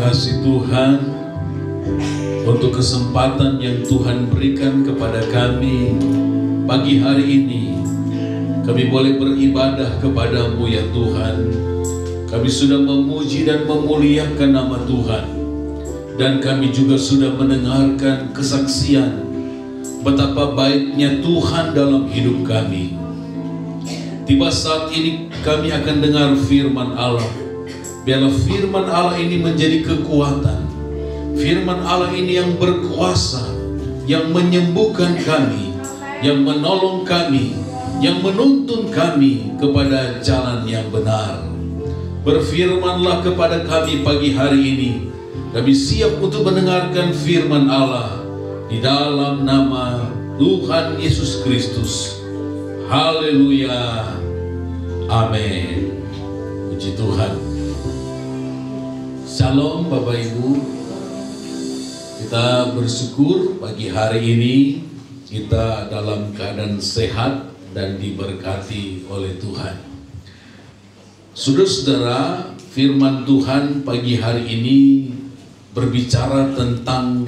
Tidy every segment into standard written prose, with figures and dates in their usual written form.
kasih Tuhan untuk kesempatan yang Tuhan berikan kepada kami pagi hari ini. Kami boleh beribadah kepadamu ya Tuhan. Kami sudah memuji dan memuliakan nama Tuhan. Dan kami juga sudah mendengarkan kesaksian betapa baiknya Tuhan dalam hidup kami. Tiba saat ini kami akan dengar firman Allah. Biarlah firman Allah ini menjadi kekuatan. Firman Allah ini yang berkuasa, yang menyembuhkan kami, yang menolong kami, yang menuntun kami kepada jalan yang benar. Berfirmanlah kepada kami pagi hari ini. Kami siap untuk mendengarkan firman Allah di dalam nama Tuhan Yesus Kristus. Haleluya. Amin. Puji Tuhan. Shalom Bapak Ibu. Kita bersyukur pagi hari ini kita dalam keadaan sehat dan diberkati oleh Tuhan. Saudara-saudara, firman Tuhan pagi hari ini berbicara tentang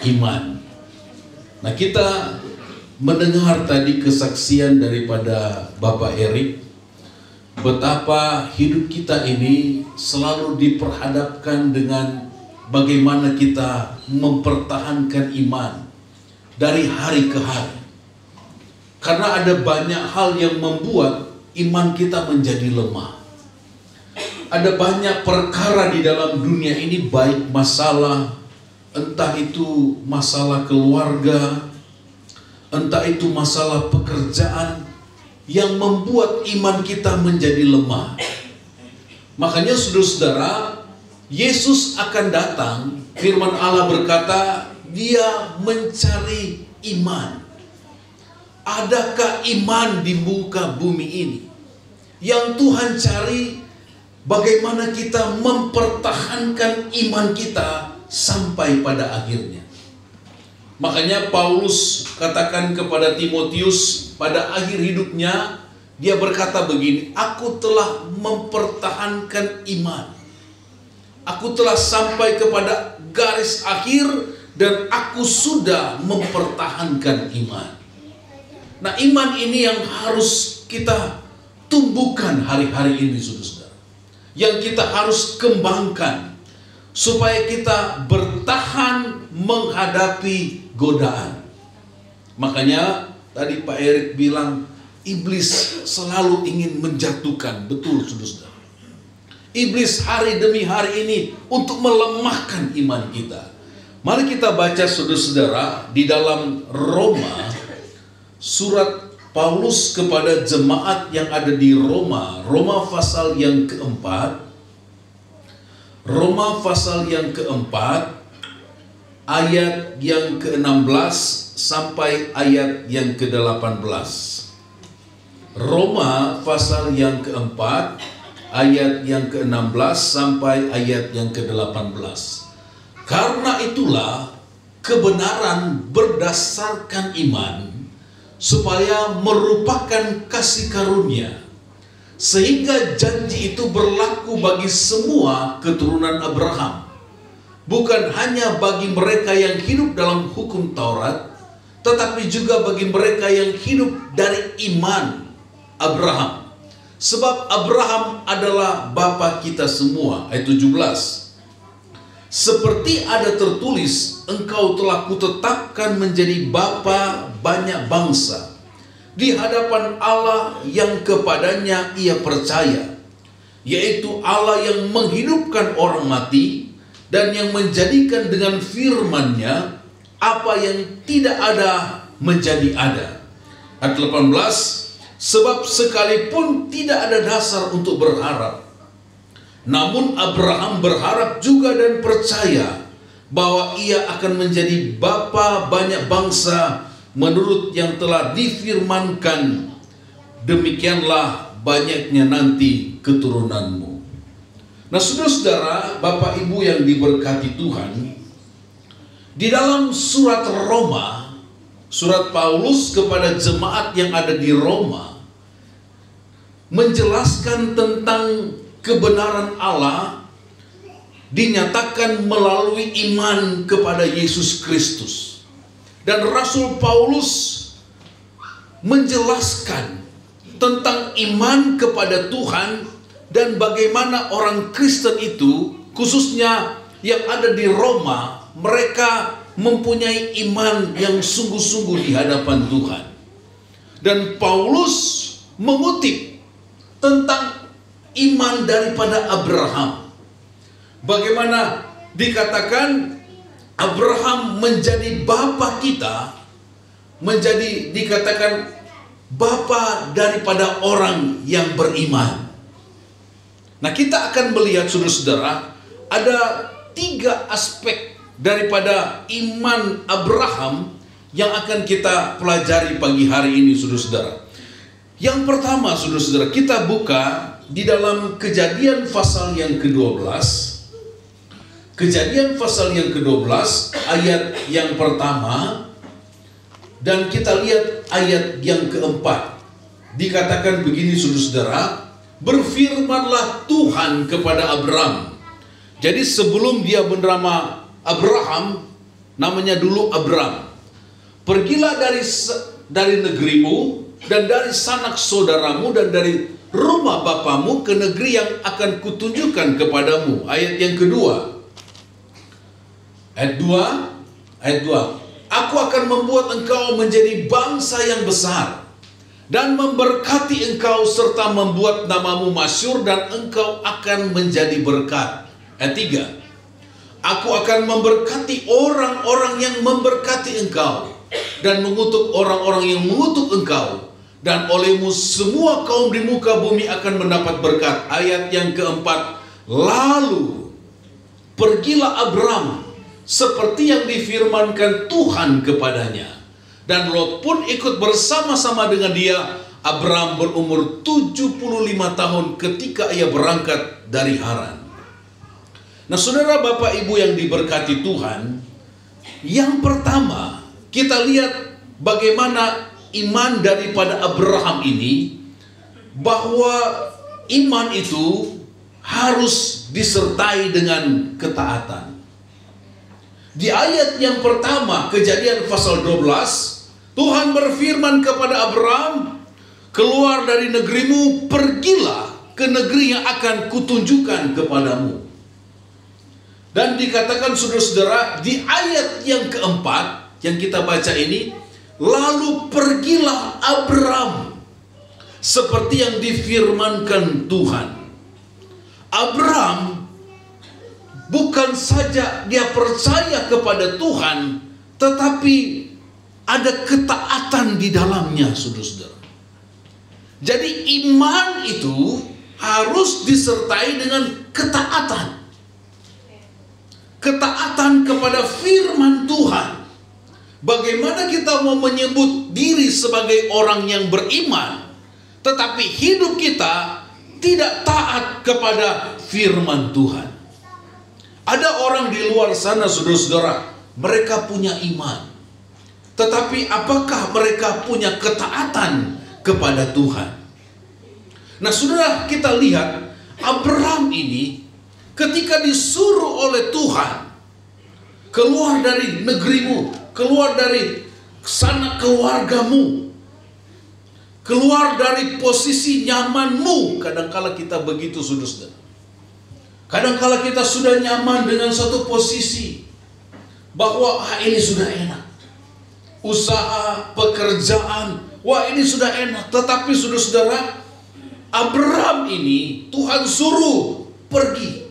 iman. Nah, kita mendengar tadi kesaksian daripada Bapak Erik, betapa hidup kita ini selalu diperhadapkan dengan bagaimana kita mempertahankan iman dari hari ke hari. Karena ada banyak hal yang membuat iman kita menjadi lemah. Ada banyak perkara di dalam dunia ini, baik masalah, entah itu masalah keluarga, entah itu masalah pekerjaan, yang membuat iman kita menjadi lemah. Makanya saudara-saudara, Yesus akan datang. Firman Allah berkata, Dia mencari iman. Adakah iman di muka bumi ini? Yang Tuhan cari, bagaimana kita mempertahankan iman kita sampai pada akhirnya. Makanya Paulus katakan kepada Timotius pada akhir hidupnya, dia berkata begini, aku telah mempertahankan iman. Aku telah sampai kepada garis akhir dan aku sudah mempertahankan iman. Nah, iman ini yang harus kita tumbuhkan hari-hari ini, saudara-saudara. Yang kita harus kembangkan supaya kita bertahan menghadapi godaan. Makanya tadi Pak Erik bilang, iblis selalu ingin menjatuhkan. Betul, saudara-saudara. Iblis hari demi hari ini untuk melemahkan iman kita. Mari kita baca, saudara-saudara, di dalam Roma, surat Paulus kepada jemaat yang ada di Roma, Roma pasal yang keempat, Roma pasal yang keempat, ayat yang ke-16 sampai ayat yang ke-18. Roma pasal yang keempat, ayat yang ke-16 sampai ayat yang ke-18. Karena itulah kebenaran berdasarkan iman, supaya merupakan kasih karunia, sehingga janji itu berlaku bagi semua keturunan Abraham, bukan hanya bagi mereka yang hidup dalam hukum Taurat, tetapi juga bagi mereka yang hidup dari iman Abraham. Sebab Abraham adalah bapa kita semua. Ayat 17. Seperti ada tertulis, engkau telah kutetapkan menjadi bapa banyak bangsa di hadapan Allah yang kepadanya ia percaya, yaitu Allah yang menghidupkan orang mati dan yang menjadikan dengan firman-Nya apa yang tidak ada menjadi ada. Ayat 18, sebab sekalipun tidak ada dasar untuk berharap, namun Abraham berharap juga dan percaya bahwa ia akan menjadi bapa banyak bangsa menurut yang telah difirmankan, demikianlah banyaknya nanti keturunanmu. Nah, saudara-saudara, Bapak Ibu yang diberkati Tuhan, di dalam surat Roma, surat Paulus kepada jemaat yang ada di Roma, menjelaskan tentang kebenaran Allah dinyatakan melalui iman kepada Yesus Kristus. Dan Rasul Paulus menjelaskan tentang iman kepada Tuhan dan bagaimana orang Kristen itu, khususnya yang ada di Roma, mereka mempunyai iman yang sungguh-sungguh di hadapan Tuhan. Dan Paulus mengutip tentang iman daripada Abraham. Bagaimana dikatakan Abraham menjadi bapa kita, menjadi dikatakan bapa daripada orang yang beriman. Nah, kita akan melihat, saudara-saudara, ada 3 aspek daripada iman Abraham yang akan kita pelajari pagi hari ini, saudara-saudara. Yang pertama, saudara-saudara, kita buka di dalam Kejadian pasal yang ke-12. Kejadian pasal yang ke-12 ayat yang pertama, dan kita lihat ayat yang keempat. Dikatakan begini, saudara-saudara, berfirmanlah Tuhan kepada Abraham. Jadi sebelum dia bernama Abraham, namanya dulu Abram. Pergilah dari negerimu dan dari sanak saudaramu dan dari rumah bapamu ke negeri yang akan kutunjukkan kepadamu. Ayat yang kedua. Ayat 2. Aku akan membuat engkau menjadi bangsa yang besar dan memberkati engkau serta membuat namamu masyhur dan engkau akan menjadi berkat. Ayat 3. Aku akan memberkati orang-orang yang memberkati engkau dan mengutuk orang-orang yang mengutuk engkau, dan olehmu semua kaum di muka bumi akan mendapat berkat. Ayat yang keempat. Lalu pergilah Abram seperti yang difirmankan Tuhan kepadanya, dan Lot pun ikut bersama-sama dengan dia. Abram berumur 75 tahun ketika ia berangkat dari Haran. Nah, saudara, Bapak Ibu yang diberkati Tuhan, yang pertama kita lihat bagaimana iman daripada Abraham ini, bahwa iman itu harus disertai dengan ketaatan. Di ayat yang pertama, Kejadian pasal 12, Tuhan berfirman kepada Abraham, keluar dari negerimu, pergilah ke negeri yang akan kutunjukkan kepadamu. Dan dikatakan, saudara-saudara, di ayat yang keempat yang kita baca ini, lalu pergilah Abram seperti yang difirmankan Tuhan. Abram bukan saja dia percaya kepada Tuhan, tetapi ada ketaatan di dalamnya, saudara-saudara. Jadi iman itu harus disertai dengan ketaatan. Ketaatan kepada firman Tuhan. Bagaimana kita mau menyebut diri sebagai orang yang beriman, tetapi hidup kita tidak taat kepada firman Tuhan? Ada orang di luar sana, saudara-saudara, mereka punya iman, tetapi apakah mereka punya ketaatan kepada Tuhan? Nah, saudara, kita lihat Abraham ini ketika disuruh oleh Tuhan, keluar dari negerimu, keluar dari sanak keluargamu, keluar dari posisi nyamanmu. Kadangkala kita begitu, saudara. Kadangkala kita sudah nyaman dengan satu posisi, bahwa ini sudah enak, usaha, pekerjaan, wah ini sudah enak. Tetapi saudara-saudara, Abraham ini Tuhan suruh pergi.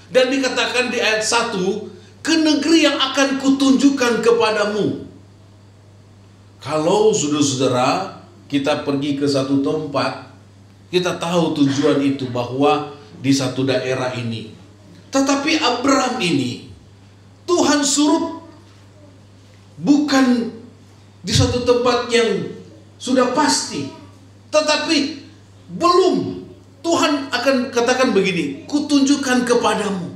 Dan dikatakan di ayat 1, ke negeri yang akan kutunjukkan kepadamu. Kalau saudara-saudara kita pergi ke satu tempat, kita tahu tujuan itu bahwa di satu daerah ini. Tetapi Abraham ini Tuhan suruh bukan di satu tempat yang sudah pasti, tetapi belum. Tuhan akan katakan begini, kutunjukkan kepadamu.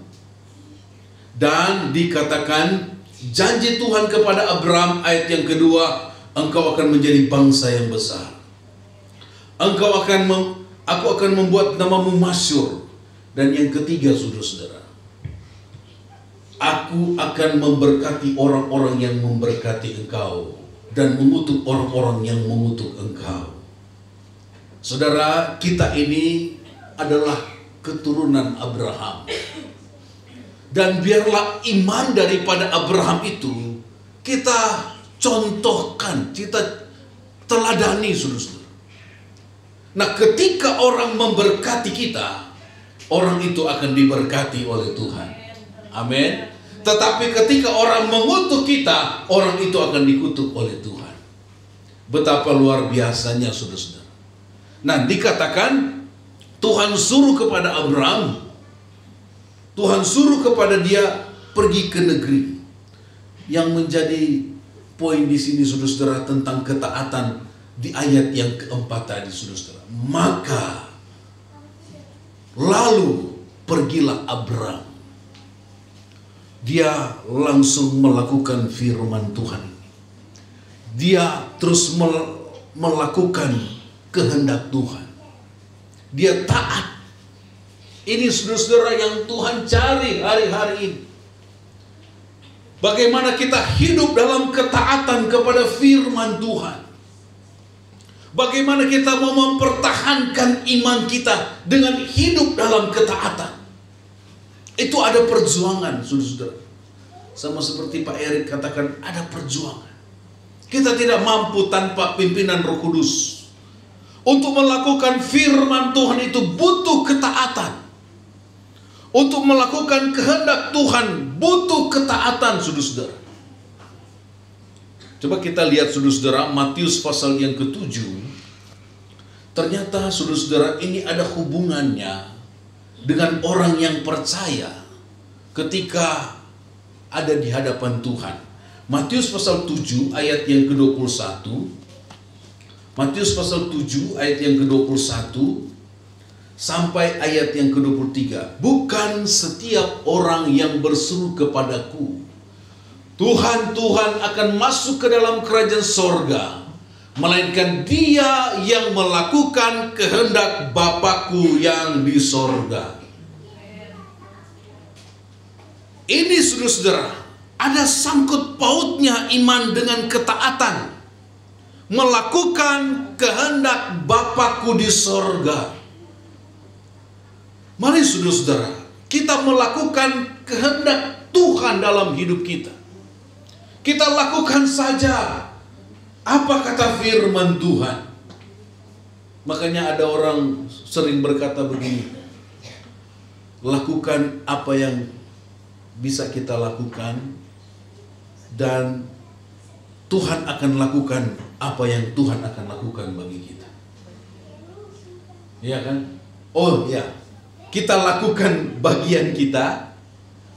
Dan dikatakan janji Tuhan kepada Abraham, ayat yang kedua, engkau akan menjadi bangsa yang besar. Aku akan membuat namamu masyhur. Dan yang ketiga, saudara-saudara, Aku akan memberkati orang-orang yang memberkati engkau dan mengutuk orang-orang yang mengutuk engkau. Saudara, kita ini adalah keturunan Abraham. Dan biarlah iman daripada Abraham itu kita contohkan, kita teladani, saudara. Nah, ketika orang memberkati kita, orang itu akan diberkati oleh Tuhan. Amin. Tetapi ketika orang mengutuk kita, orang itu akan dikutuk oleh Tuhan. Betapa luar biasanya, saudara-saudara. Nah, dikatakan Tuhan suruh kepada Abraham, Tuhan suruh kepada dia pergi ke negeri. Yang menjadi poin di sini, saudara-saudara, tentang ketaatan di ayat yang keempat tadi, saudara-saudara. Maka lalu pergilah Abraham. Dia langsung melakukan firman Tuhan. Dia terus melakukan kehendak Tuhan. Dia taat. Ini saudara-saudara yang Tuhan cari hari-hari ini. Bagaimana kita hidup dalam ketaatan kepada firman Tuhan. Bagaimana kita mau mempertahankan iman kita dengan hidup dalam ketaatan. Itu ada perjuangan, saudara-saudara. Sama seperti Pak Erik katakan, ada perjuangan. Kita tidak mampu tanpa pimpinan Roh Kudus. Untuk melakukan firman Tuhan itu butuh ketaatan. Untuk melakukan kehendak Tuhan butuh ketaatan, saudara-saudara. Coba kita lihat, saudara-saudara, Matius pasal yang ke-7. Ternyata, saudara-saudara, ini ada hubungannya dengan orang yang percaya ketika ada di hadapan Tuhan. Matius pasal 7 ayat yang ke-21. Matius pasal 7 ayat yang ke-21 sampai ayat yang ke-23. Bukan setiap orang yang berseru kepadaku, Tuhan, Tuhan, akan masuk ke dalam kerajaan sorga, melainkan dia yang melakukan kehendak Bapakku yang di sorga. Ini, saudara-saudara, ada sangkut pautnya iman dengan ketaatan. Melakukan kehendak Bapakku di sorga. Mari, saudara-saudara, kita melakukan kehendak Tuhan dalam hidup kita. Kita lakukan saja apa kata firman Tuhan. Makanya ada orang sering berkata begini, lakukan apa yang bisa kita lakukan, dan Tuhan akan lakukan apa yang Tuhan akan lakukan bagi kita. Iya kan? Oh ya, kita lakukan bagian kita,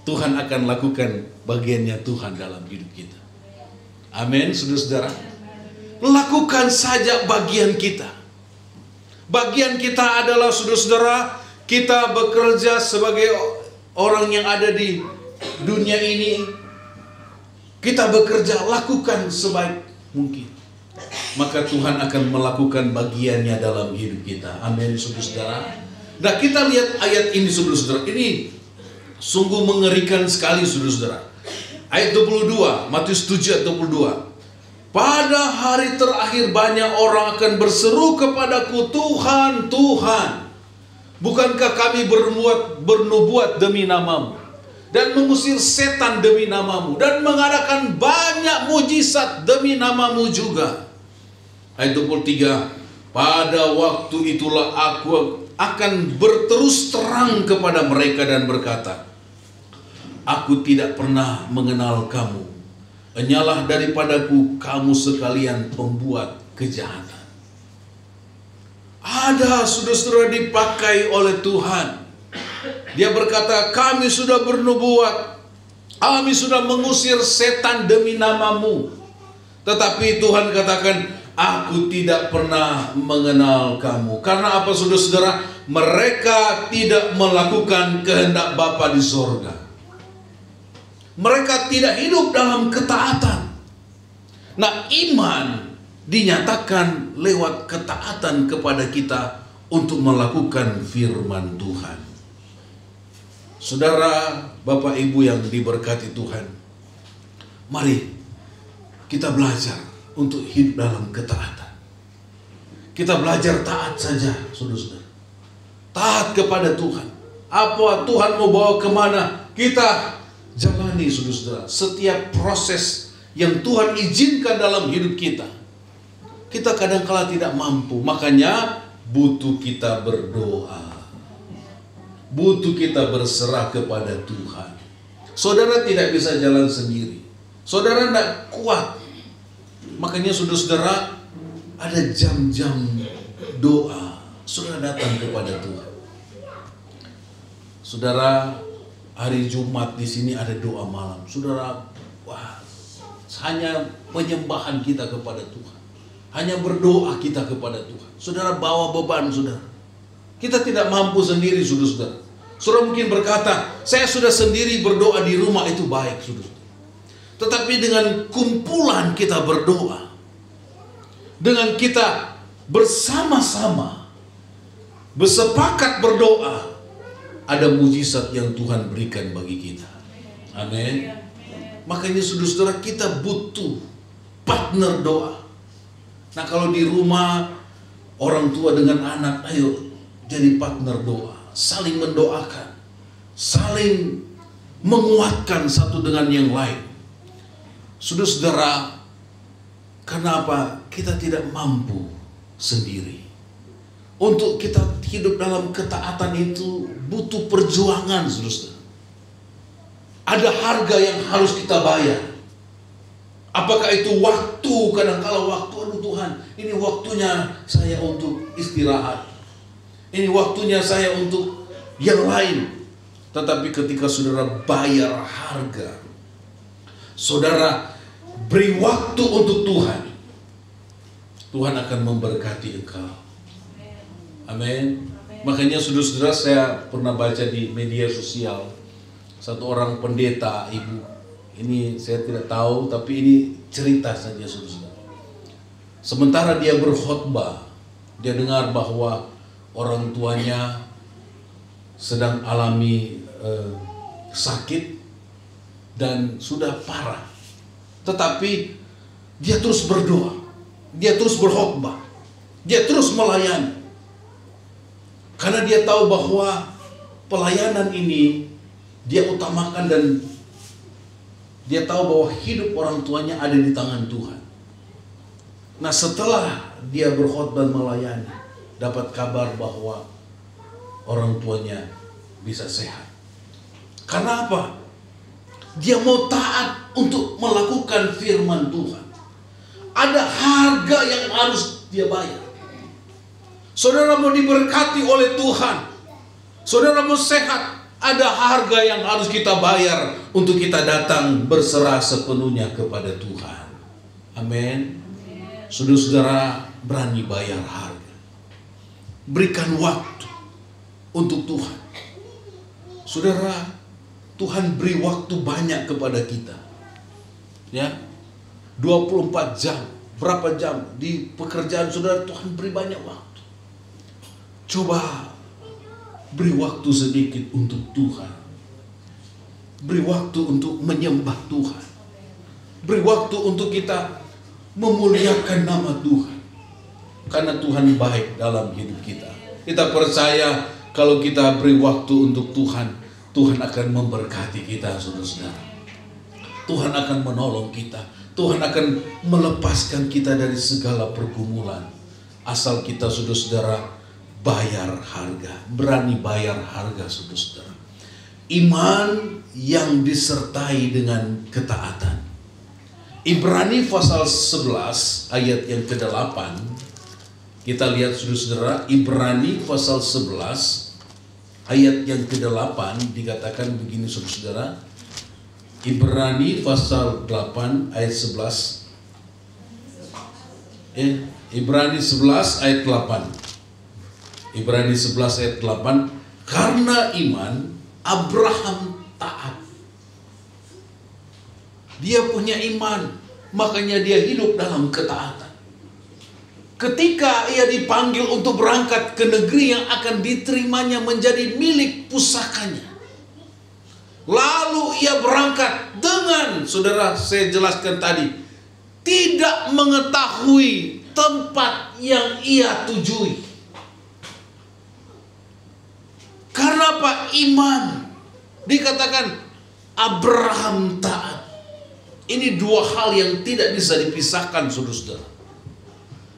Tuhan akan lakukan bagiannya Tuhan dalam hidup kita. Amin, saudara-saudara. Lakukan saja bagian kita. Bagian kita adalah, saudara-saudara, kita bekerja sebagai orang yang ada di dunia ini. Kita bekerja, lakukan sebaik mungkin. Maka Tuhan akan melakukan bagiannya dalam hidup kita. Amin, saudara-saudara. Nah, kita lihat ayat ini, saudara-saudara. Ini sungguh mengerikan sekali, saudara-saudara. Ayat 22, Matius 7 ayat 22. Pada hari terakhir banyak orang akan berseru kepadaku, Tuhan, Tuhan, bukankah kami bernubuat demi namamu, dan mengusir setan demi namamu, dan mengadakan banyak mujizat demi namamu juga. Ayat 23, pada waktu itulah aku akan berterus terang kepada mereka dan berkata, aku tidak pernah mengenal kamu. Enyalah daripadaku kamu sekalian pembuat kejahatan. Ada, saudara-saudara, dipakai oleh Tuhan. Dia berkata, kami sudah bernubuat, kami sudah mengusir setan demi namamu. Tetapi Tuhan katakan, aku tidak pernah mengenal kamu. Karena apa, saudara-saudara? Mereka tidak melakukan kehendak Bapa di sorga. Mereka tidak hidup dalam ketaatan. Nah, iman dinyatakan lewat ketaatan kepada kita untuk melakukan firman Tuhan. Saudara, Bapak Ibu yang diberkati Tuhan, mari kita belajar untuk hidup dalam ketaatan. Kita belajar taat saja, saudara-saudara. Taat kepada Tuhan. Apa Tuhan mau bawa kemana, kita jalani, saudara-saudara. Setiap proses yang Tuhan izinkan dalam hidup kita, kita kadang-kala tidak mampu. Makanya butuh kita berdoa. Butuh kita berserah kepada Tuhan. Saudara tidak bisa jalan sendiri. Saudara tidak kuat. Makanya saudara-saudara, ada jam-jam doa. Saudara datang kepada Tuhan. Saudara, hari Jumat di sini ada doa malam. Saudara, wah, hanya penyembahan kita kepada Tuhan. Hanya berdoa kita kepada Tuhan. Saudara bawa beban, saudara. Kita tidak mampu sendiri, saudara-saudara. Saudara mungkin berkata, saya sudah sendiri berdoa di rumah itu baik, saudara. Tetapi dengan kumpulan kita berdoa, dengan kita bersama-sama bersepakat berdoa, ada mujizat yang Tuhan berikan bagi kita. Amin. Makanya saudara-saudara, kita butuh partner doa. Nah, kalau di rumah orang tua dengan anak, ayo jadi partner doa. Saling mendoakan, saling menguatkan satu dengan yang lain. Saudara-saudara, kenapa kita tidak mampu sendiri? Untuk kita hidup dalam ketaatan itu butuh perjuangan, saudara-saudara. Ada harga yang harus kita bayar. Apakah itu waktu? Kadang-kala waktu, aduh Tuhan, ini waktunya saya untuk istirahat. Ini waktunya saya untuk yang lain. Tetapi ketika saudara bayar harga, saudara beri waktu untuk Tuhan, Tuhan akan memberkati engkau. Amin. Makanya saudara-saudara, saya pernah baca di media sosial, satu orang pendeta, ibu, ini saya tidak tahu, tapi ini cerita saja saudara-saudara. Sementara dia berkhotbah, dia dengar bahwa orang tuanya sedang alami sakit dan sudah parah. Tetapi dia terus berdoa, dia terus berkhotbah, dia terus melayani. Karena dia tahu bahwa pelayanan ini dia utamakan, dan dia tahu bahwa hidup orang tuanya ada di tangan Tuhan. Nah, setelah dia berkhotbah melayani, dapat kabar bahwa orang tuanya bisa sehat. Karena apa? Dia mau taat untuk melakukan firman Tuhan. Ada harga yang harus dia bayar. Saudara mau diberkati oleh Tuhan, saudara mau sehat, ada harga yang harus kita bayar untuk kita datang berserah sepenuhnya kepada Tuhan. Amin. Saudara-saudara, berani bayar harga. Berikan waktu untuk Tuhan. Saudara, Tuhan beri waktu banyak kepada kita. Ya. 24 jam, berapa jam di pekerjaan saudara, Tuhan beri banyak waktu. Coba beri waktu sedikit untuk Tuhan. Beri waktu untuk menyembah Tuhan. Beri waktu untuk kita memuliakan nama Tuhan. Karena Tuhan baik dalam hidup kita. Kita percaya kalau kita beri waktu untuk Tuhan, Tuhan akan memberkati kita, saudara-saudara. Tuhan akan menolong kita. Tuhan akan melepaskan kita dari segala pergumulan. Asal kita, saudara-saudara, bayar harga. Berani bayar harga, saudara-saudara. Iman yang disertai dengan ketaatan. Ibrani pasal 11 ayat yang ke-8. Kita lihat saudara-saudara, Ibrani pasal 11 ayat yang ke-8 dikatakan begini saudara-saudara. Ibrani pasal 8 ayat 11. Ibrani 11 ayat 8. Ibrani 11 ayat 8. Karena iman Abraham taat. Dia punya iman, makanya dia hidup dalam ketaatan. Ketika ia dipanggil untuk berangkat ke negeri yang akan diterimanya menjadi milik pusakanya, Lalu ia berangkat dengan, saudara saya jelaskan tadi, tidak mengetahui tempat yang ia tujui. Karena apa? Iman. Dikatakan Abraham taat. Ini dua hal yang tidak bisa dipisahkan, saudara-saudara.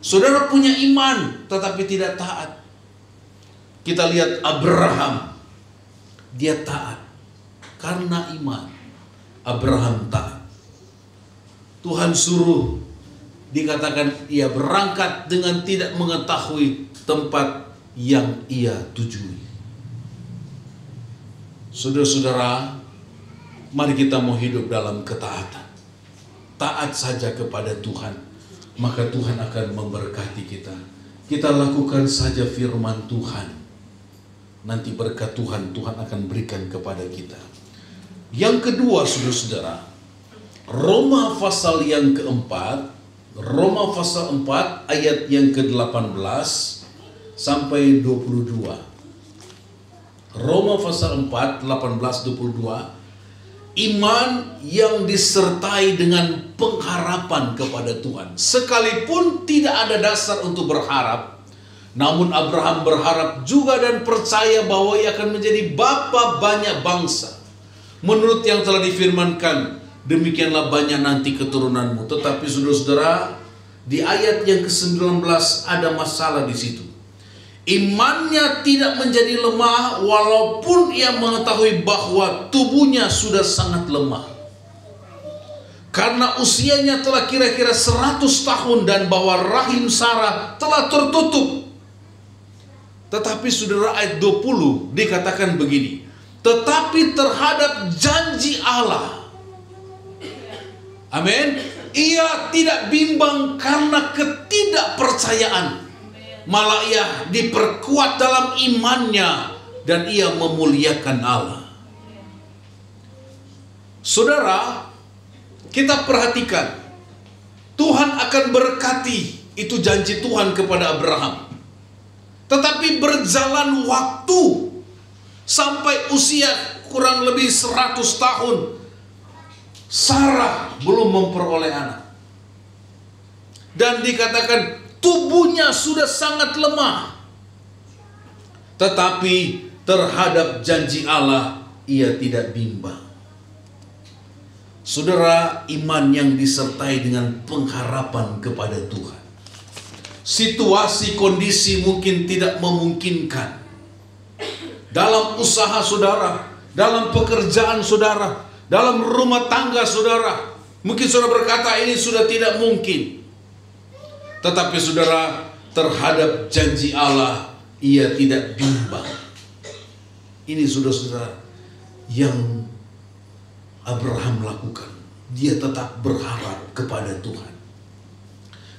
Saudara punya iman tetapi tidak taat. Kita lihat Abraham, dia taat karena iman. Abraham taat. Tuhan suruh, dikatakan ia berangkat dengan tidak mengetahui tempat yang ia tujui. Saudara-saudara, mari kita mau hidup dalam ketaatan. Taat saja kepada Tuhan, maka Tuhan akan memberkati kita. Kita lakukan saja firman Tuhan, nanti berkat Tuhan akan berikan kepada kita. Yang kedua, saudara-saudara, Roma pasal yang keempat, Roma pasal 4 ayat yang ke-18 sampai 22. Roma pasal 4, 18-22. Iman yang disertai dengan pengharapan kepada Tuhan. Sekalipun tidak ada dasar untuk berharap, namun Abraham berharap juga dan percaya bahwa ia akan menjadi bapa banyak bangsa. Menurut yang telah difirmankan, demikianlah banyak nanti keturunanmu. Tetapi saudara-saudara, di ayat yang ke-19 ada masalah di situ. Imannya tidak menjadi lemah walaupun ia mengetahui bahwa tubuhnya sudah sangat lemah. Karena usianya telah kira-kira 100 tahun dan bahwa rahim Sarah telah tertutup. Tetapi saudara, ayat 20 dikatakan begini. Tetapi terhadap janji Allah, amin, ia tidak bimbang karena ketidakpercayaan. Malah ia diperkuat dalam imannya dan ia memuliakan Allah. Saudara, kita perhatikan, Tuhan akan berkati, itu janji Tuhan kepada Abraham. Tetapi berjalan waktu sampai usia kurang lebih 100 tahun, Sarah belum memperoleh anak. Dan dikatakan tubuhnya sudah sangat lemah. Tetapi terhadap janji Allah ia tidak bimbang. Saudara, iman yang disertai dengan pengharapan kepada Tuhan. Situasi kondisi mungkin tidak memungkinkan. Dalam usaha saudara, dalam pekerjaan saudara, dalam rumah tangga saudara, mungkin saudara berkata ini sudah tidak mungkin. Tetapi saudara, terhadap janji Allah ia tidak bimbang. Ini saudara-saudara yang Abraham lakukan. Dia tetap berharap kepada Tuhan.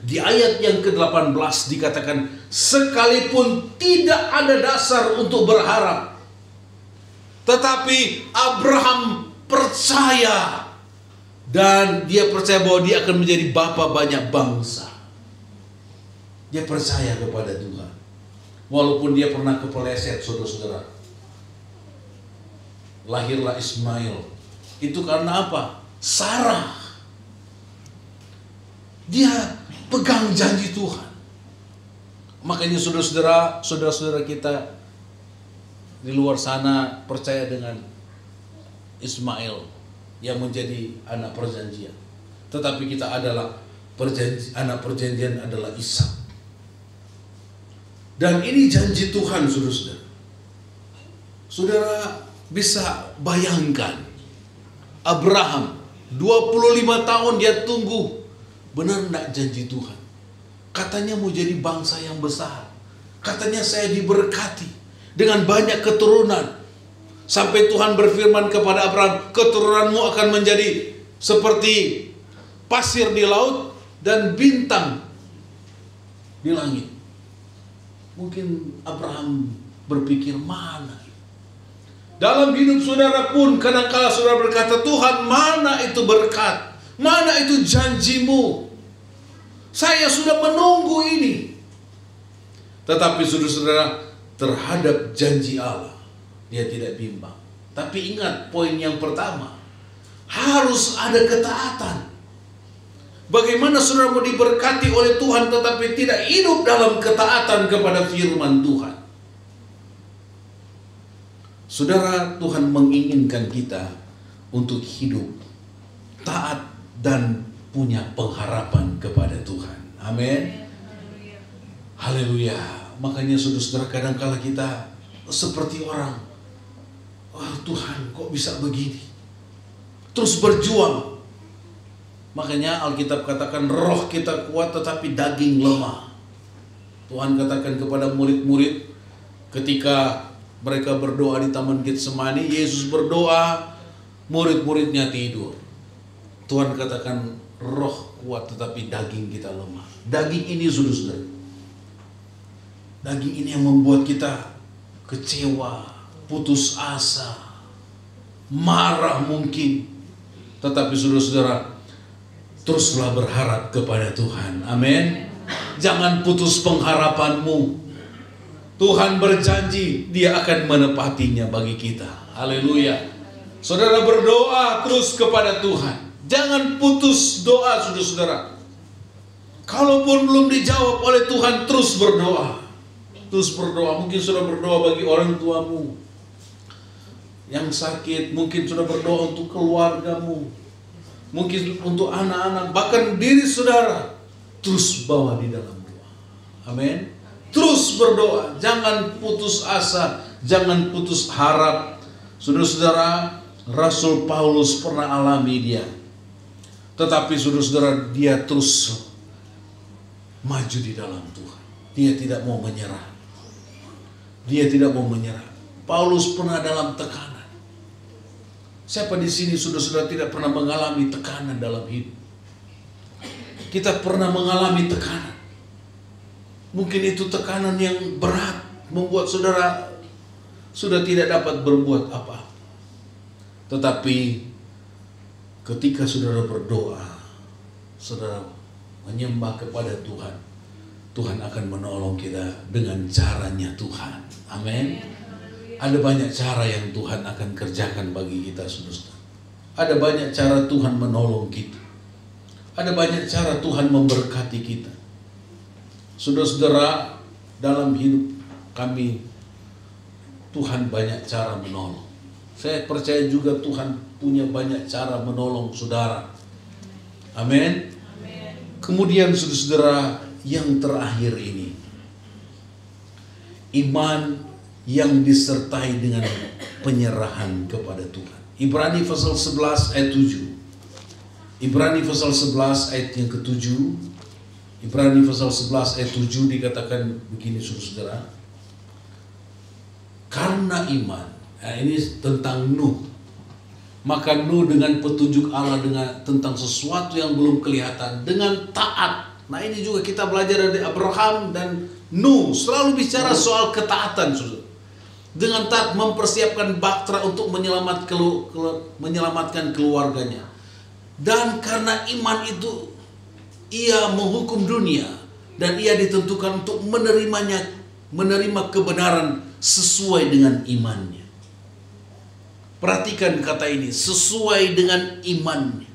Di ayat yang ke-18 dikatakan, sekalipun tidak ada dasar untuk berharap, tetapi Abraham percaya, dan dia percaya bahwa dia akan menjadi bapa banyak bangsa. Dia percaya kepada Tuhan. Walaupun dia pernah kepeleset, saudara-saudara. Lahirlah Ismail. Itu karena apa? Sarah. Dia pegang janji Tuhan. Makanya saudara-saudara kita di luar sana percaya dengan Ismail yang menjadi anak perjanjian. Tetapi kita adalah anak perjanjian adalah Ishak. Dan ini janji Tuhan, saudara-saudara. Saudara bisa bayangkan, Abraham 25 tahun dia tunggu. Benar enggak janji Tuhan? Katanya mau jadi bangsa yang besar. Katanya saya diberkati dengan banyak keturunan. Sampai Tuhan berfirman kepada Abraham, keturunanmu akan menjadi seperti pasir di laut dan bintang di langit. Mungkin Abraham berpikir, mana? Dalam hidup saudara pun kadang-kala saudara berkata, Tuhan, mana itu berkat? Mana itu janjimu? Saya sudah menunggu ini. Tetapi saudara-saudara, terhadap janji Allah dia tidak bimbang. Tapi ingat poin yang pertama, harus ada ketaatan. Bagaimana saudara mau diberkati oleh Tuhan tetapi tidak hidup dalam ketaatan kepada firman Tuhan? Saudara, Tuhan menginginkan kita untuk hidup taat dan punya pengharapan kepada Tuhan. Amin. Haleluya. Makanya saudara-saudara, kadang-kala kita seperti orang, wah Tuhan kok bisa begini? Terus berjuang. Makanya Alkitab katakan roh kita kuat tetapi daging lemah. Tuhan katakan kepada murid-murid ketika mereka berdoa di Taman Getsemani, Yesus berdoa, murid-muridnya tidur. Tuhan katakan roh kuat tetapi daging kita lemah. Daging ini saudara-saudara, daging ini yang membuat kita kecewa, putus asa, marah mungkin. Tetapi saudara-saudara, teruslah berharap kepada Tuhan. Amin. Jangan putus pengharapanmu. Tuhan berjanji Dia akan menepatinya bagi kita. Haleluya. Saudara berdoa terus kepada Tuhan. Jangan putus doa saudara-saudara. Kalaupun belum dijawab oleh Tuhan, terus berdoa. Terus berdoa. Mungkin sudah berdoa bagi orang tuamu yang sakit. Mungkin sudah berdoa untuk keluargamu. Mungkin untuk anak-anak, bahkan diri saudara. Terus bawa di dalam doa. Amin. Terus berdoa, jangan putus asa, jangan putus harap. Saudara-saudara, Rasul Paulus pernah alami dia. Tetapi saudara-saudara, dia terus maju di dalam Tuhan. Dia tidak mau menyerah. Dia tidak mau menyerah. Paulus pernah dalam tekanan. Siapa di sini saudara-saudara tidak pernah mengalami tekanan dalam hidup? Kita pernah mengalami tekanan. Mungkin itu tekanan yang berat, membuat saudara sudah tidak dapat berbuat apa-apa. Tetapi ketika saudara berdoa, saudara menyembah kepada Tuhan, Tuhan akan menolong kita dengan caranya Tuhan. Amin. Ada banyak cara yang Tuhan akan kerjakan bagi kita, saudara. Ada banyak cara Tuhan menolong kita. Ada banyak cara Tuhan memberkati kita. Saudara-saudara, dalam hidup kami, Tuhan banyak cara menolong. Saya percaya juga Tuhan punya banyak cara menolong saudara. Amin. Kemudian saudara-saudara, yang terakhir ini, iman yang disertai dengan penyerahan kepada Tuhan. Ibrani pasal 11 ayat 7. Ibrani pasal 11 ayat yang ke-7. Ibrani pasal 11 ayat 7 dikatakan begini saudara. Karena iman, ini tentang Nuh. Maka Nuh dengan petunjuk Allah tentang sesuatu yang belum kelihatan, dengan taat. Nah ini juga kita belajar dari Abraham dan Nuh, selalu bicara soal ketaatan saudara. Dengan taat mempersiapkan bahtera untuk menyelamatkan keluarganya. Dan karena iman itu ia menghukum dunia dan ia ditentukan untuk menerima kebenaran sesuai dengan imannya. Perhatikan kata ini, sesuai dengan imannya.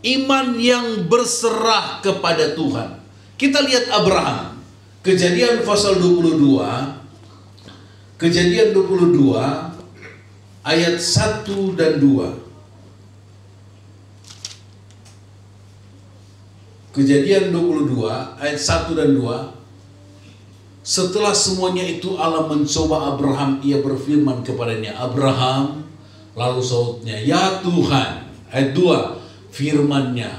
Iman yang berserah kepada Tuhan. Kita lihat Abraham, Kejadian pasal 22, Kejadian 22 ayat 1 dan 2. Kejadian 22 ayat 1 dan 2. Setelah semuanya itu Allah mencoba Abraham, ia berfirman kepadanya, Abraham, lalu sautnya, ya Tuhan. Ayat 2, firman-Nya,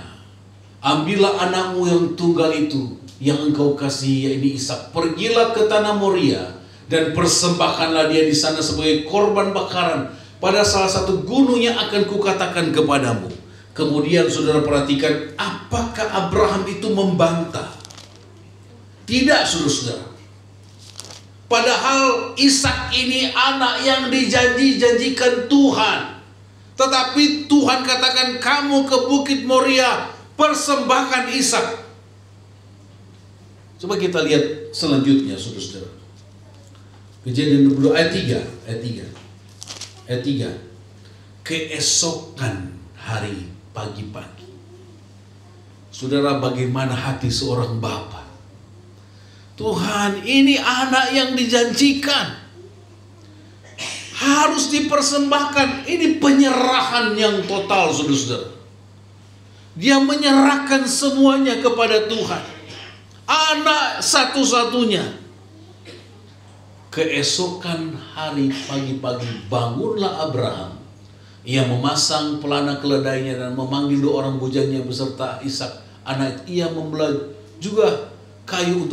ambillah anakmu yang tunggal itu, yang engkau kasih, yaitu Ishak, pergilah ke tanah Moria, dan persembahkanlah dia di sana sebagai korban bakaran pada salah satu gunung yang akan kukatakan kepadamu. Kemudian saudara perhatikan, apakah Abraham itu membantah? Tidak, saudara-saudara. Padahal Ishak ini anak yang dijanjikan Tuhan. Tetapi Tuhan katakan, kamu ke Bukit Moria, persembahkan Ishak. Coba kita lihat selanjutnya, saudara-saudara. Kejadian 22 ayat 3. Ayat 3. Keesokan hari pagi-pagi. Saudara, bagaimana hati seorang bapa? Tuhan, ini anak yang dijanjikan, harus dipersembahkan. Ini penyerahan yang total, saudara-saudara. Dia menyerahkan semuanya kepada Tuhan. Anak satu-satunya. Keesokan hari pagi-pagi bangunlah Abraham. Ia memasang pelana keledainya dan memanggil 2 orang bujangnya beserta Ishak anak. Ia membelah juga kayu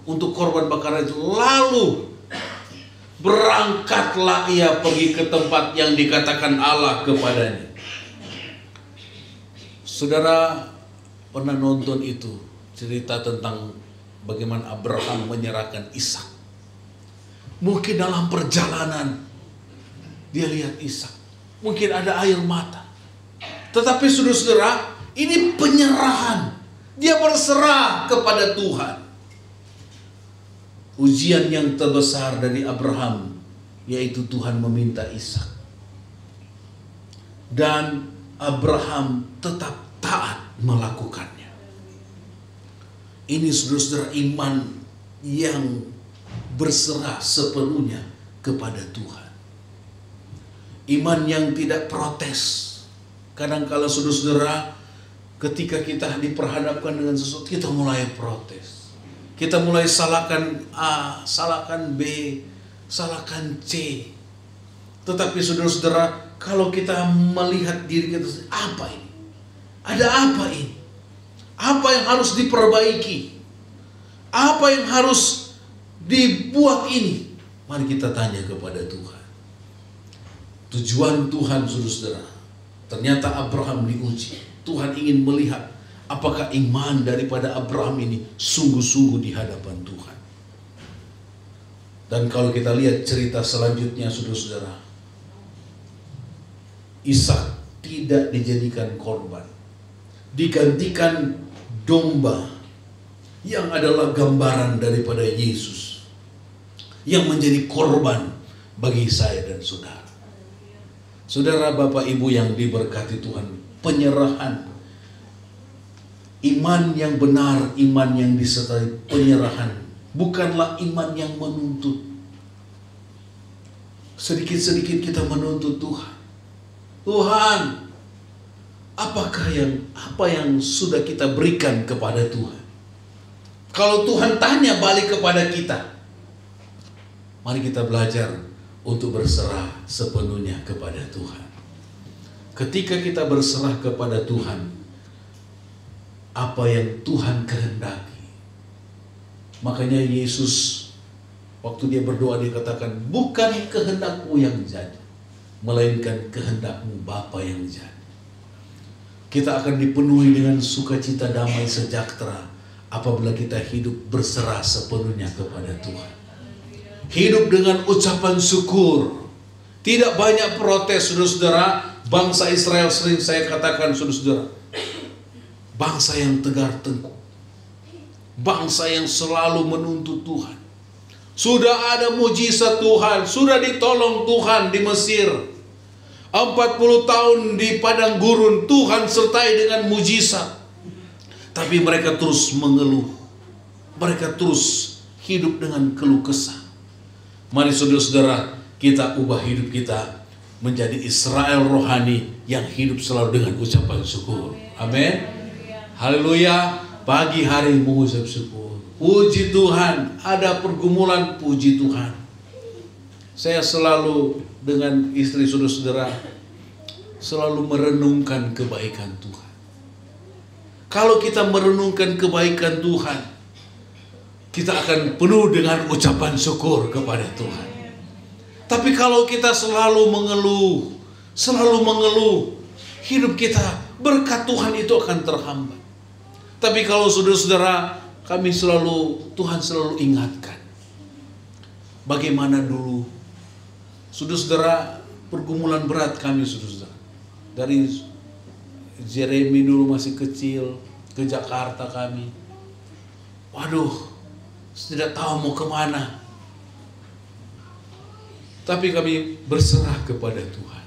untuk korban bakaran itu. Lalu berangkatlah ia pergi ke tempat yang dikatakan Allah kepadanya. Saudara pernah nonton itu, cerita tentang bagaimana Abraham menyerahkan Ishak. Mungkin dalam perjalanan dia lihat Ishak, mungkin ada air mata. Tetapi saudara-saudara, ini penyerahan. Dia berserah kepada Tuhan. Ujian yang terbesar dari Abraham, yaitu Tuhan meminta Ishak. Dan Abraham tetap taat melakukannya. Ini saudara-saudara iman yang berserah sepenuhnya kepada Tuhan. Iman yang tidak protes. Kadang-kala saudara-saudara, ketika kita diperhadapkan dengan sesuatu, kita mulai protes. Kita mulai salahkan A, salahkan B, salahkan C. Tetapi saudara-saudara, kalau kita melihat diri kita, apa ini? Ada apa ini? Apa yang harus diperbaiki? Apa yang harus dibuat ini? Mari kita tanya kepada Tuhan. Tujuan Tuhan, saudara-saudara, ternyata Abraham diuji. Tuhan ingin melihat apakah iman daripada Abraham ini sungguh-sungguh di hadapan Tuhan. Dan kalau kita lihat cerita selanjutnya, saudara-saudara, Ishak tidak dijadikan korban, digantikan domba yang adalah gambaran daripada Yesus yang menjadi korban bagi saya dan saudara. Saudara, Bapak, Ibu yang diberkati Tuhan, penyerahan, iman yang benar, iman yang disertai penyerahan, bukanlah iman yang menuntut. Sedikit-sedikit kita menuntut Tuhan. Tuhan, apa yang sudah kita berikan kepada Tuhan? Kalau Tuhan tanya balik kepada kita, mari kita belajar untuk berserah sepenuhnya kepada Tuhan. Ketika kita berserah kepada Tuhan, apa yang Tuhan kehendaki. Makanya Yesus waktu dia berdoa, dia katakan, bukan kehendakmu yang jadi, melainkan kehendakmu Bapa yang jadi. Kita akan dipenuhi dengan sukacita, damai, sejahtera apabila kita hidup berserah sepenuhnya kepada Tuhan. Hidup dengan ucapan syukur. Tidak banyak protes, saudara-saudara. Bangsa Israel sering saya katakan, saudara-saudara, bangsa yang tegar tengkuk. Bangsa yang selalu menuntut Tuhan. Sudah ada mujizat Tuhan, sudah ditolong Tuhan di Mesir. 40 tahun di padang gurun, Tuhan sertai dengan mujizat. Tapi mereka terus mengeluh. Mereka terus hidup dengan keluh kesah. Mari saudara-saudara, kita ubah hidup kita menjadi Israel rohani yang hidup selalu dengan ucapan syukur. Amin. Haleluya. Pagi hari mengucap syukur. Puji Tuhan. Ada pergumulan, puji Tuhan. Saya selalu dengan istri saudara-saudara selalu merenungkan kebaikan Tuhan. Kalau kita merenungkan kebaikan Tuhan, kita akan penuh dengan ucapan syukur kepada Tuhan. Tapi kalau kita selalu mengeluh, hidup kita, berkat Tuhan itu akan terhambat. Tapi kalau saudara-saudara, Tuhan selalu ingatkan. Bagaimana dulu, saudara-saudara, pergumulan berat kami, saudara-saudara. Dari Jeremy dulu masih kecil, ke Jakarta kami. Waduh, tidak tahu mau kemana. Tapi kami berserah kepada Tuhan.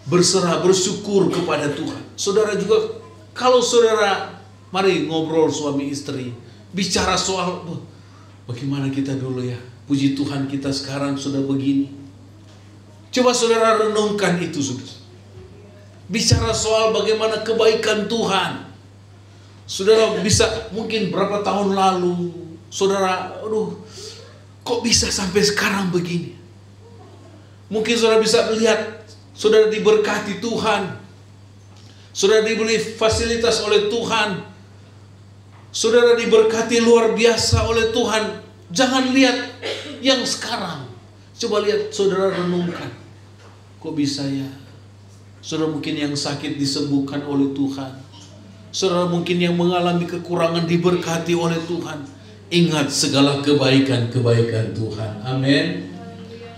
Berserah, bersyukur kepada Tuhan. Saudara juga, kalau saudara, mari ngobrol suami istri, bicara soal, bagaimana kita dulu ya, puji Tuhan kita sekarang sudah begini. Coba saudara renungkan itu, saudara. Bicara soal bagaimana kebaikan Tuhan. Saudara bisa mungkin berapa tahun lalu, saudara, kok bisa sampai sekarang begini? Mungkin saudara bisa melihat, saudara diberkati Tuhan, saudara diberi fasilitas oleh Tuhan, saudara diberkati luar biasa oleh Tuhan. Jangan lihat yang sekarang, coba lihat, saudara renungkan, kok bisa ya? Saudara mungkin yang sakit disembuhkan oleh Tuhan, saudara mungkin yang mengalami kekurangan diberkati oleh Tuhan. Ingat segala kebaikan-kebaikan Tuhan. Amin.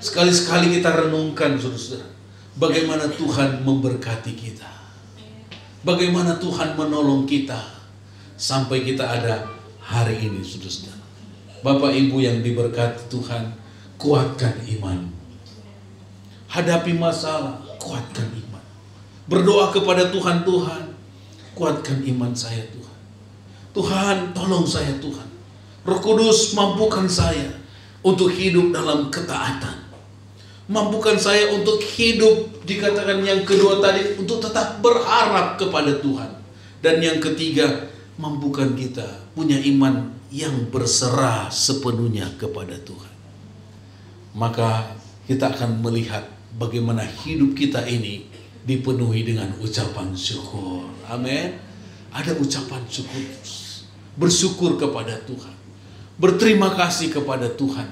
Sekali-sekali kita renungkan, saudara, bagaimana Tuhan memberkati kita, bagaimana Tuhan menolong kita sampai kita ada hari ini, saudara. Bapak Ibu yang diberkati Tuhan, kuatkan iman. Hadapi masalah, kuatkan iman. Berdoa kepada Tuhan, Tuhan, kuatkan iman saya Tuhan. Tuhan, tolong saya Tuhan. Roh Kudus, mampukan saya untuk hidup dalam ketaatan. Mampukan saya untuk hidup, dikatakan yang kedua tadi, untuk tetap berharap kepada Tuhan. Dan yang ketiga, mampukan kita punya iman yang berserah sepenuhnya kepada Tuhan. Maka kita akan melihat bagaimana hidup kita ini dipenuhi dengan ucapan syukur. Amin. Ada ucapan syukur. Bersyukur kepada Tuhan. Berterima kasih kepada Tuhan.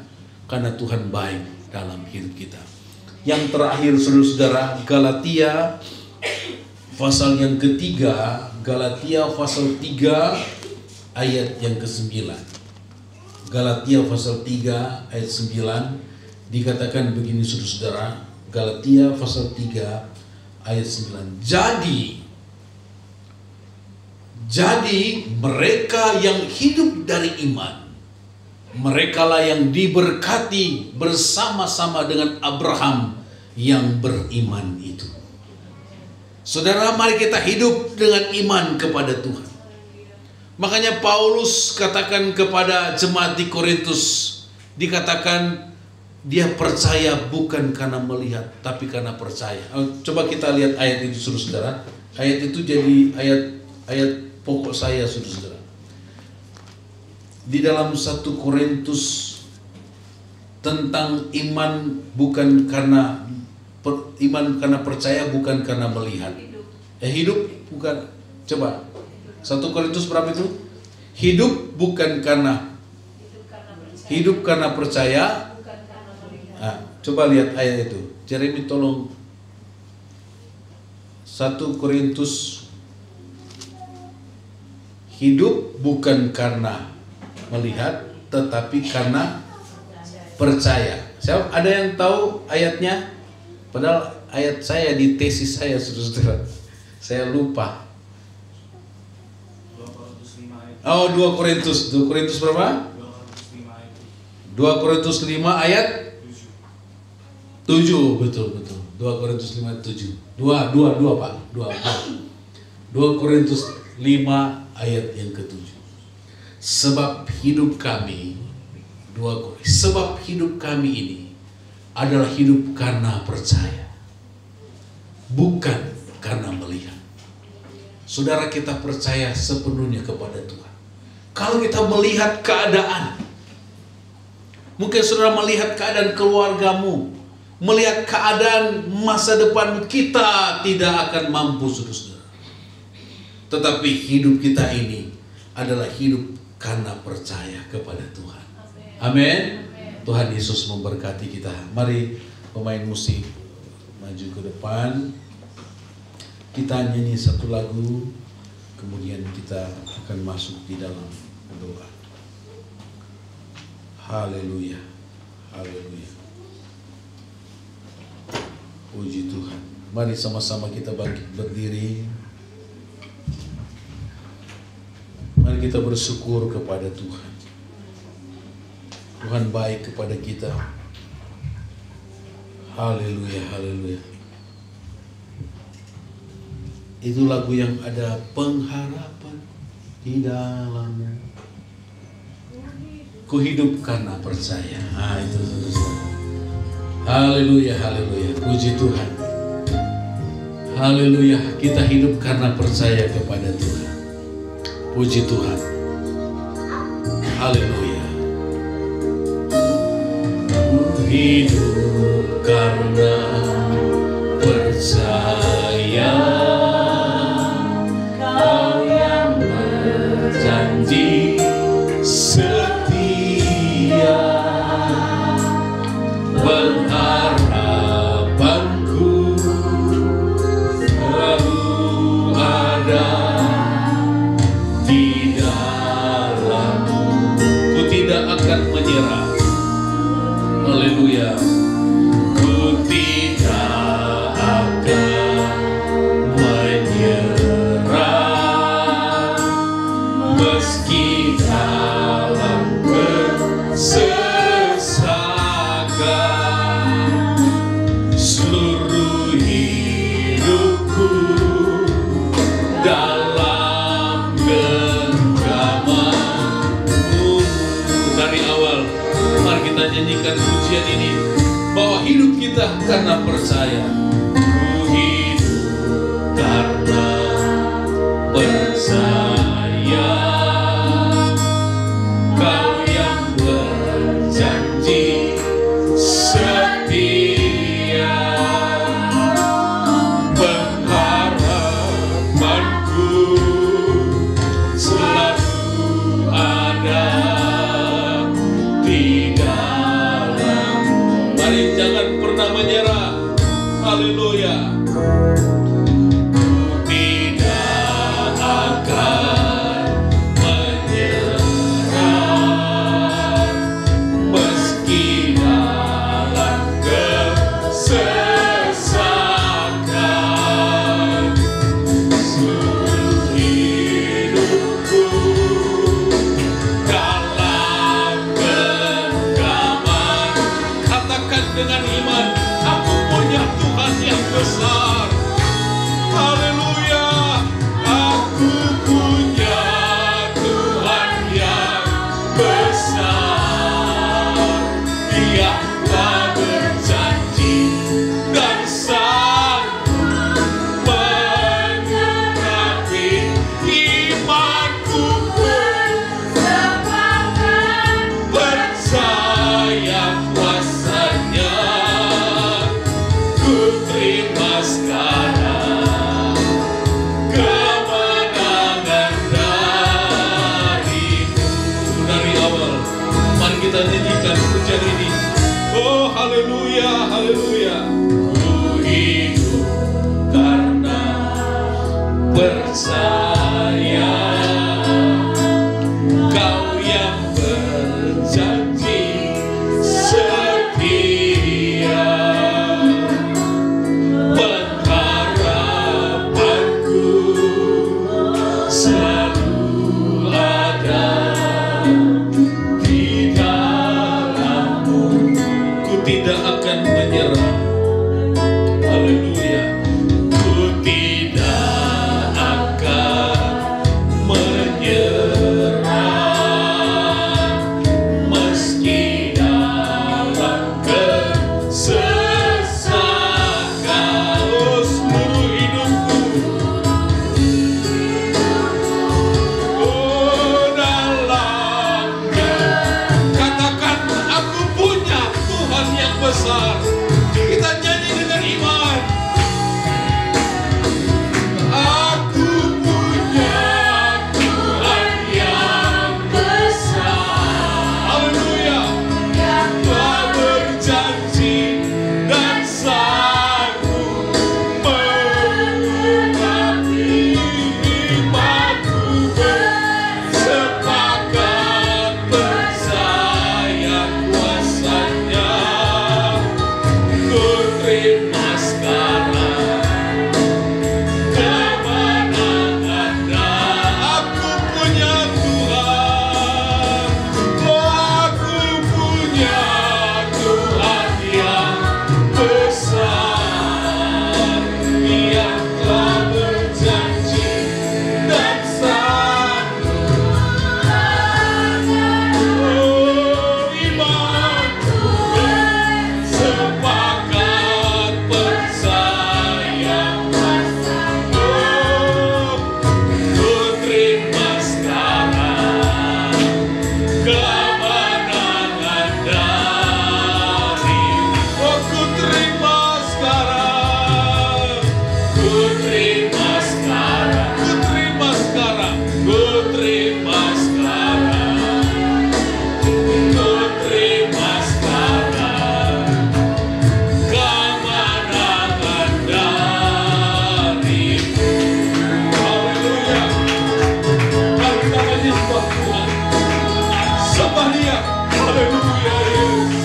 Karena Tuhan baik dalam hidup kita. Yang terakhir, saudara-saudara, Galatia pasal yang ketiga, Galatia pasal 3 ayat yang ke-9. Galatia pasal 3 ayat 9 dikatakan begini, saudara-saudara. Galatia pasal 3 ayat 9. Jadi mereka yang hidup dari iman, merekalah yang diberkati bersama-sama dengan Abraham yang beriman itu. Saudara, mari kita hidup dengan iman kepada Tuhan. Makanya Paulus katakan kepada jemaat di Korintus, dikatakan dia percaya bukan karena melihat, tapi karena percaya. Coba kita lihat ayat itu, saudara. Ayat itu jadi ayat pokok saya, saudara. Di dalam 1 Korintus tentang iman bukan karena percaya, bukan karena melihat. Hidup bukan. Coba 1 Korintus berapa itu? Hidup bukan karena percaya. Nah, coba lihat ayat itu. Jeremy tolong. 1 Korintus. Hidup bukan karena melihat, tetapi karena percaya. Siapa ada yang tahu ayatnya? Padahal ayat saya di tesis saya, saudara. Saya lupa. 2 Korintus. 2 Korintus berapa? 2 Korintus 5 ayat 7. Betul. 2 Korintus 5 ayat 7. 2 Pak. 2 Korintus 5 ayat yang ke-7. Sebab hidup kami ini adalah hidup karena percaya, bukan karena melihat. Saudara, kita percaya sepenuhnya kepada Tuhan. Kalau kita melihat keadaan, mungkin saudara melihat keadaan keluargamu, melihat keadaan masa depan kita tidak akan mampu, saudara. Tetapi hidup kita ini adalah hidup karena percaya kepada Tuhan. Amin. Tuhan Yesus memberkati kita. Mari pemain musik maju ke depan. Kita nyanyi satu lagu, kemudian kita akan masuk di dalam doa. Haleluya. Haleluya. Puji Tuhan. Mari sama-sama kita bangkit berdiri. Mari kita bersyukur kepada Tuhan. Tuhan baik kepada kita. Haleluya, haleluya. Itu lagu yang ada pengharapan di dalamnya. Ku hidup karena percaya. Nah, itu saudara. Haleluya, haleluya. Puji Tuhan. Haleluya. Kita hidup karena percaya kepada Tuhan. Puji Tuhan. Haleluya. Ku hidup karena percaya. Kau yang berjanji setia, pengharapanku selalu ada di dalam-Mu. Ku tidak akan menyerah. Haleluya. Ku tidak akan menyerah meski dalam kesesakan. Seluruh hidupku dalam genggaman-Mu. Dari awal, mari kita nyanyikan pujian ini, bahwa hidup kita karena percaya. Ku hidup karena percaya, Kau yang berjanji setia, pengharapanku selalu ada di dalam. Mari jangan pernah menyerah. Haleluya. Tidak akan menyerah meski dalam kesesakan. Seluruh hidupku dalam genggaman. Katakan dengan iman, aku punya Tuhan yang besar. Haleluya Yesus.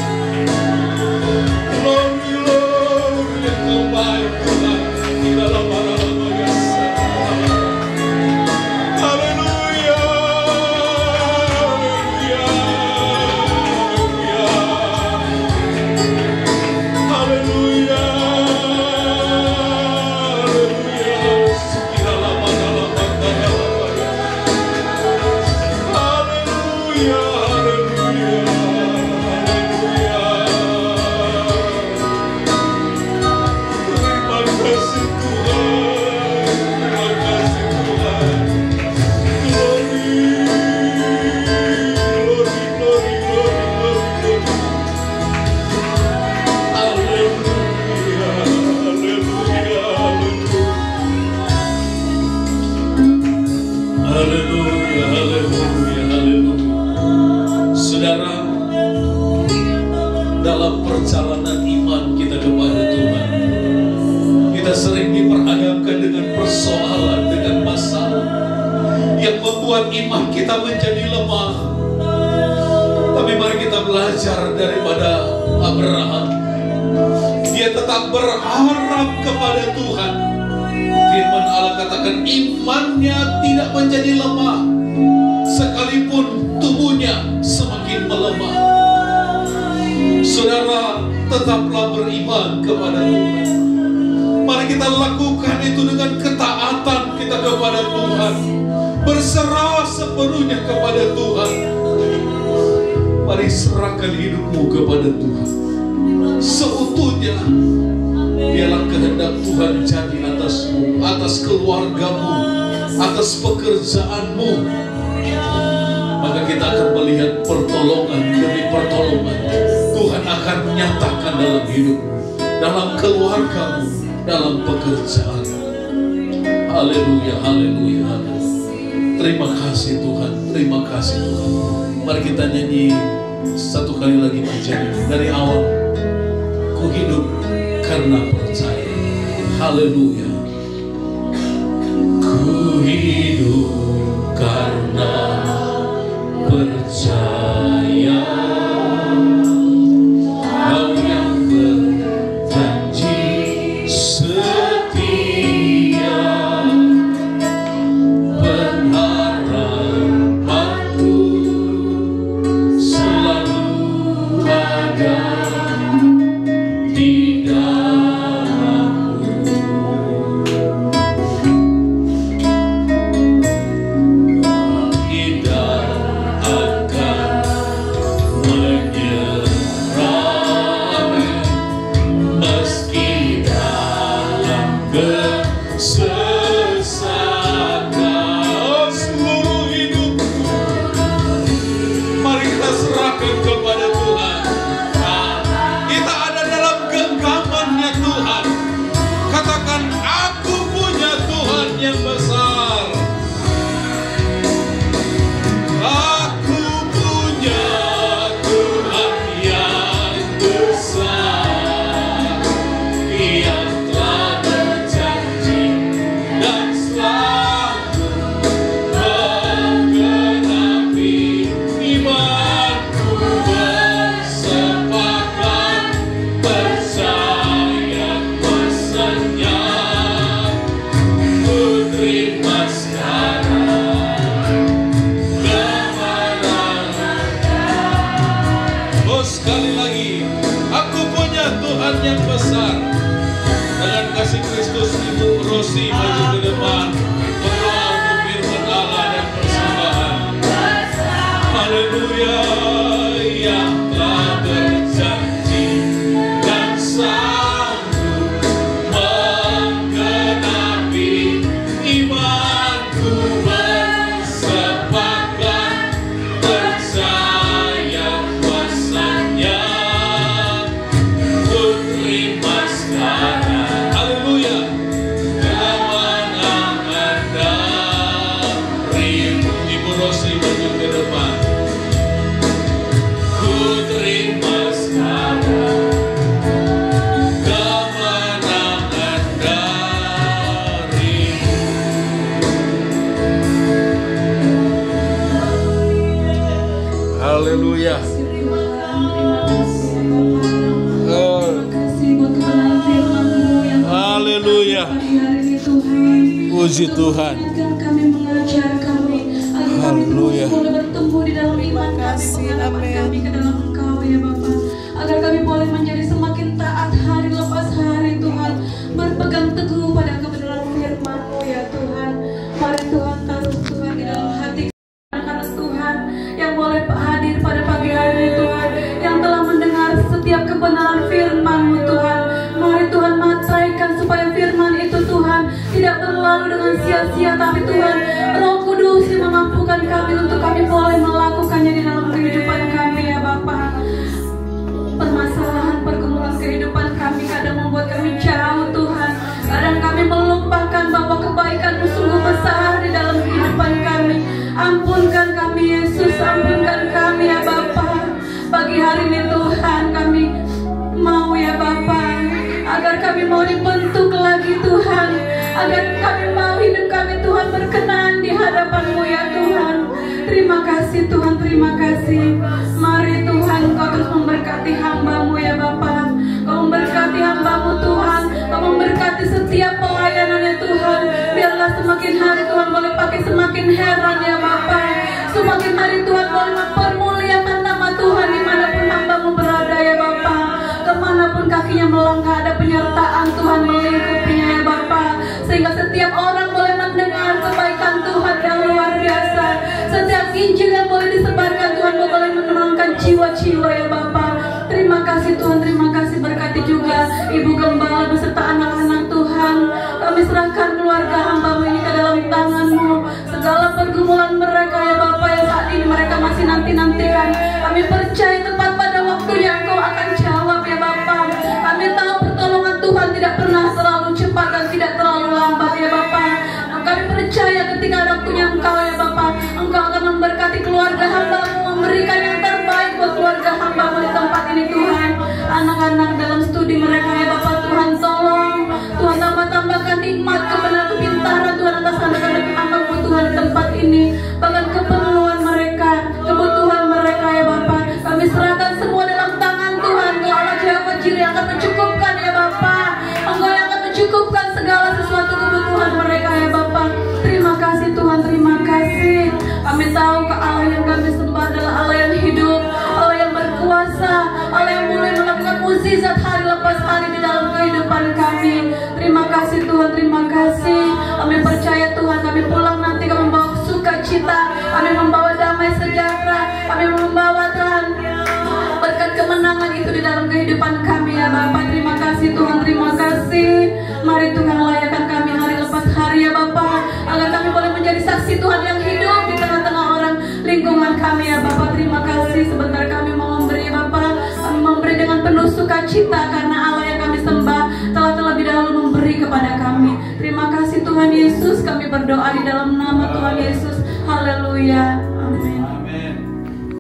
Glory, glory, Engkau baik Tuhan di dalam para-para Yesus. Haleluya, haleluya, haleluya, haleluya, haleluya. Haleluya, haleluya, haleluya. Terima kasih Tuhan, terima kasih Tuhan. Glory, glory, glory, glory, glory, glory. Haleluya, haleluya, haleluya. Haleluya, haleluya, haleluya. Saudara, dalam perjalanan iman kita kepada Tuhan, kita sering diperhadapkan dengan persoalan, dengan masalah yang membuat iman kita menjadi lemah. Tapi mari kita belajar daripada Abraham. Dia tetap berharap kepada Tuhan. Firman Allah katakan imannya tidak menjadi lemah, sekalipun tubuhnya semakin melemah. Saudara, tetaplah beriman kepada Tuhan. Mari kita lakukan itu dengan ketaatan kita kepada Tuhan, berserah sepenuhnya kepada Tuhan. Mari serahkan hidupmu kepada Tuhan seutuhnya. Biarlah kehendak Tuhan jadi atasmu, atas keluargamu, atas pekerjaanmu. Maka kita akan melihat pertolongan demi pertolongan Tuhan akan menyatakan dalam hidupmu, dalam keluargamu, dalam pekerjaan. Haleluya, haleluya, haleluya. Terima kasih Tuhan, terima kasih Tuhan. Mari kita nyanyi satu kali lagi menjadi dari awal. Ku hidup karena percaya. Haleluya. Ku hidup karena percaya. Kau yang berjanji setia, pengharapanku selalu ada di dalammu. Tidak akan menyerah meski dalam kesesakan. Oh, seluruh hidupku mari kita serahkan kepada Tuhan. Kita ada dalam genggamannya Tuhan. Katakan, aku punya Tuhan yang besar. Aku punya Tuhan yang besar, yang telah berjanji dan selalu menggenapi imanku. Bersepakat percaya kuasanya, ku terima sekarang kemenangan. Oh, sekali lagi, aku punya Tuhan yang besar. Dengan kasih Kristus, Ibu Rosi maju ke depan, berdoa untuk firman Allah dan persembahan. Haleluya, yang telah berjanji dan sanggup menggenapi imanku. Bersepakat percaya kuasanya, ku terima sekarang. Haleluya, kemenangan darimu. Ibu Rosi maju ke depan. Ku terima sekarang kemenangan darimu. Haleluya. Terima kasih ya Bapak. Terima kasih buat kebenaran firman-Mu yang Haleluya. pagi hari ini Tuhan. Puji Tuhan. Mengingatkan kami, mengajar kami agar kami Haleluya. terus boleh bertumbuh di dalam iman kami, pengalaman kami ke dalam Engkau ya Bapak. Agar kami boleh menjadi semakin taat hari lepas hari Tuhan, berpegang teguh pada kebenaran firman-Mu ya Tuhan. Mari Tuhan taruh Tuhan di dalam hati anak-anak Tuhan yang boleh hadir pada pagi hari ini Tuhan, yang telah mendengar setiap kebenaran firman-Mu Tuhan. Mari Tuhan matraikan supaya firman itu Tuhan tidak berlalu dengan sia-sia, tapi Tuhan Roh Kudus yang memampukan kami untuk kami boleh melakukannya di dalam kehidupan kami ya Bapak. Permasalahan pergumulan kehidupan kami kadang membuat kami jauh Tuhan. Kadang kami melupakan bahwa kebaikan-Mu sungguh besar di dalam kehidupan kami. Ampunkan kami Yesus, ampunkan kami ya Bapa. Pagi hari ini Tuhan kami mau ya Bapa, agar kami mau dibentuk lagi Tuhan, agar kami mau hidup kami Tuhan berkenan di hadapan-Mu ya Tuhan. Terima kasih Tuhan, terima kasih. Mari Tuhan Kau terus memberkati hamba-Mu ya Bapa. Kau memberkati hamba-Mu Tuhan, Kau memberkati setiap pelayanannya Tuhan. Biarlah semakin hari Tuhan boleh pakai semakin heran ya Bapa. Semakin hari Tuhan boleh mempermuliakan nama Tuhan dimanapun hamba-Mu berada ya Bapa. Kemanapun kakinya melangkah ada penyertaan Tuhan melingkupinya ya Bapa. Sehingga setiap orang boleh mendengar kebaikan Tuhan yang luar biasa. Setiap Injil yang boleh disebarkan Tuhan boleh menenangkan jiwa-jiwa ya Bapa. Terima kasih Tuhan, terima kasih. Berkati juga Ibu Gembala beserta anak-anak Tuhan. Kami serahkan keluarga hamba-Mu ini ke dalam tangan-Mu. Segala pergumulan mereka ya Bapa yang saat ini mereka masih nanti-nantikan, kami percaya tepat pada waktunya Engkau akan jawab ya Bapa. Kami tahu pertolongan Tuhan tidak pernah terlalu cepat dan tidak terlalu lambat ya Bapa. Dan kami percaya ketika ada waktunya Engkau ya Bapa, Engkau akan memberkati keluarga hamba-Mu, memberikan yang terbaik buat keluarga hamba-Mu di tempat ini Tuhan. Anak-anak dalam studi mereka ya Bapa, Tuhan tolong, Tuhan tambah-tambahkan nikmat, kebenaran, kepintaran Tuhan atas anak-anak hamba-Mu Tuhan di tempat ini. Bahkan keperluan mereka, kebutuhan mereka ya Bapa, kami serahkan semua dalam tangan Tuhan. Engkau Allah Jehovah Jireh yang akan mencukupkan ya Bapa. Engkau yang akan mencukupkan segala sesuatu kebutuhan mereka ya Bapa. Terima kasih Tuhan, terima kasih. Kami tahu ke Allah yang kami sembah adalah Allah yang hidup, Allah yang berkuasa, Allah yang boleh melakukan mukjizat hari lepas hari di dalam kehidupan kami. Terima kasih Tuhan, terima kasih. Kami percaya Tuhan, kami pulang nanti kami membawa sukacita, kami membawa damai sejahtera, kami membawa Tuhan berkat kemenangan itu di dalam kehidupan kami ya Bapa. Terima kasih Tuhan, terima kasih. Mari Tuhan layakan kami hari lepas hari ya Bapa, agar kami boleh menjadi saksi Tuhan yang hidup di tengah-tengah orang lingkungan kami ya Bapa. Terima kasih. Sebentar kami mau memberi ya Bapa, kami memberi dengan penuh sukacita karena Allah yang kami sembah telah terlebih dahulu memberi kepada kami. Terima kasih Tuhan Yesus, kami berdoa di dalam nama Tuhan Yesus. Haleluya, amin.